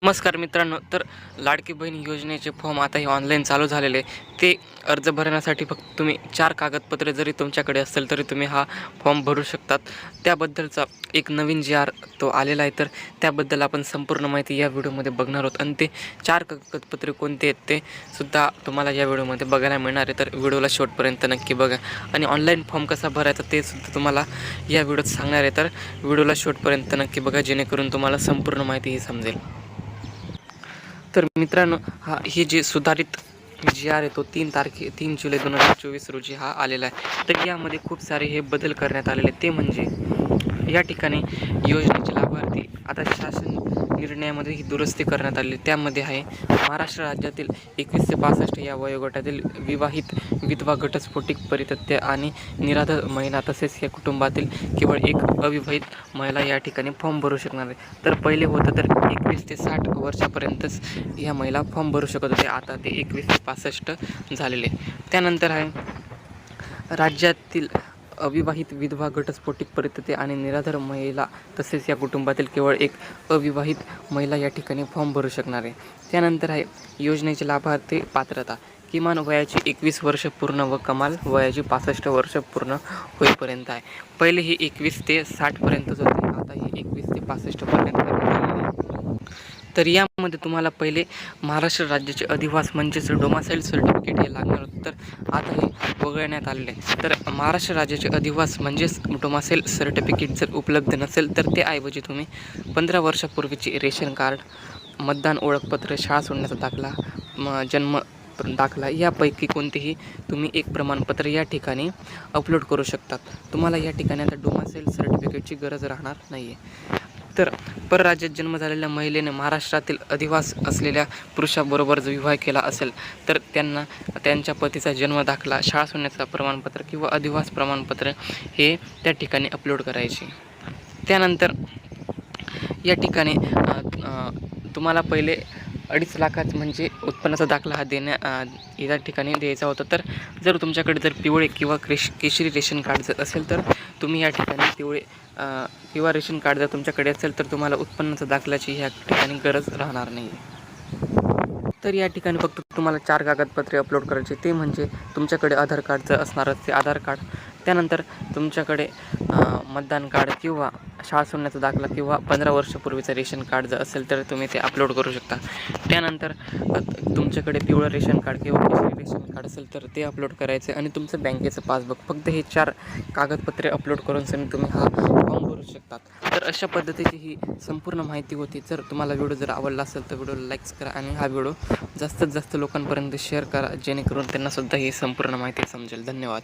नमस्कार मित्रांनो, तर लाडकी बहीण योजनेचे फॉर्म आता हे ऑनलाईन चालू झालेले ते अर्ज भरण्यासाठी फक्त तुम्ही 4 कागदपत्रे जरी तुमच्याकडे असेल तरी तुम्ही हा फॉर्म भरू शकतात. त्याबद्दलचा एक नवीन जी-आर तो आलेला आहे, तर त्याबद्दल आपण संपूर्ण माहिती या व्हिडिओमध्ये बघणार आहोत आणि ते 4 कागदपत्रे कोणते आहेत ते सुद्धा तुम्हाला या व्हिडिओमध्ये बघायला मिळणार आहे. तर व्हिडिओला शेवटपर्यंत नक्की बघा आणि ऑनलाईन फॉर्म कसा भरायचा ते सुद्धा तुम्हाला या व्हिडिओत सांगणार आहे. तर व्हिडिओला शेवटपर्यंत नक्की बघा, जेणेकरून तुम्हाला संपूर्ण माहिती ही समजेल. तर मित्रांनो, हे जे सुधारित जी-आर आहे तो 3 जुलै 2024 रोजी हा आलेला आहे. तर यामध्ये खूप सारे हे बदल करण्यात आलेले आहेत. ते म्हणजे या ठिकाणी योजनेचे लाभार्थी आता शासन निर्णयामध्ये ही दुरुस्ती करण्यात आली. त्यामध्ये आहे महाराष्ट्र राज्यातील 21 ते 65 या वयोगटातील विवाहित, विधवा, घटस्फोटित, परित्यक्त्या आणि निराधार महिला तसेच या कुटुंबातील केवळ एक अविवाहित महिला या ठिकाणी फॉर्म भरू शकणार आहे. तर पहिले होतं तर 21 ते 60 वर्षापर्यंतच ह्या महिला फॉर्म भरू शकत होते. आता ते 21 ते 65 झालेले. त्यानंतर आहे राज्यातील अविवाहित, विधवा, घटस्फोटित, परित्यक्त्या आणि निराधार महिला तसेच या कुटुंबातील केवळ एक अविवाहित महिला या ठिकाणी फॉर्म भरू शकणार आहे. त्यानंतर आहे योजनेचे लाभार्थी पात्रता. किमान वयाची 21 वर्ष पूर्ण व कमाल वयाची 65 वर्ष पूर्ण होईपर्यंत आहे. पहिले हे 21 ते 60पर्यंतच होते, आता हे 21 ते 65पर्यंत करण्यात आलेले आहे. तर यामध्ये तुम्हाला पहिले महाराष्ट्र राज्याचे अधिवास म्हणजेच डोमासाईल सर्टिफिकेट हे लागणार होतं, तर आता हे वगळण्यात आलेले आहे. तर महाराष्ट्र राज्याचे अधिवास म्हणजेच डोमासाईल सर्टिफिकेट जर उपलब्ध नसेल तर त्याऐवजी तुम्ही 15 वर्षापूर्वीची रेशन कार्ड, मतदान ओळखपत्र, शाळा सोडण्याचा दाखला, जन्म दाखला यापैकी कोणतेही तुम्ही एक प्रमाणपत्र या ठिकाणी अपलोड करू शकतात. तुम्हाला या ठिकाणी आता डोमासाईल सर्टिफिकेटची गरज राहणार नाही आहे. तर परराज्यात जन्म झालेल्या महिलेने महाराष्ट्रातील अधिवास असलेल्या पुरुषाबरोबर जर विवाह केला असेल तर त्यांना त्यांच्या पतीचा जन्म दाखला, शाळा सोडण्याचं प्रमाणपत्र किंवा अधिवास प्रमाणपत्र हे त्या ठिकाणी अपलोड करायचे. त्यानंतर या ठिकाणी तुम्हाला पहिले 2.5 लाखाचं म्हणजे उत्पन्नाचा दाखला हा या ठिकाणी द्यायचा होता. तर जर तुमच्याकडे जर पिवळे किंवा केशरी रेशन कार्ड जर असेल तर तुम्ही या ठिकाणी पिवळे किंवा रेशन कार्ड जर तुमच्याकडे असेल तर तुम्हाला उत्पन्नाचा दाखल्याची ह्या ठिकाणी गरज राहणार नाही. तर या ठिकाणी फक्त तुम्हाला 4 कागदपत्रे अपलोड करायचे. ते म्हणजे तुमच्याकडे आधार कार्डचं असणारच ते आधार कार्ड, त्यानंतर तुमच्याकडे मतदान कार्ड किंवा शाळा सोडण्याचा दाखला किंवा 15 वर्षापूर्वीचं रेशन कार्ड जर असेल तर तुम्ही ते अपलोड करू शकता. त्यानंतर तुमच्याकडे पिवळं रेशन कार्ड किंवा केशरी रेशन कार्ड असेल तर ते अपलोड करायचे आणि तुमचं बँकेचं पासबुक. फक्त हे 4 कागदपत्रे अपलोड करून तुम्ही हा फॉर्म भरू शकतात. तर अशा पद्धतीची ही संपूर्ण माहिती होती. जर तुम्हाला व्हिडिओ जर आवडला असेल तर व्हिडिओला लाईक्स करा आणि हा व्हिडिओ जास्तीत जास्त लोकांपर्यंत शेअर करा, जेणेकरून त्यांनासुद्धा ही संपूर्ण माहिती समजेल. धन्यवाद.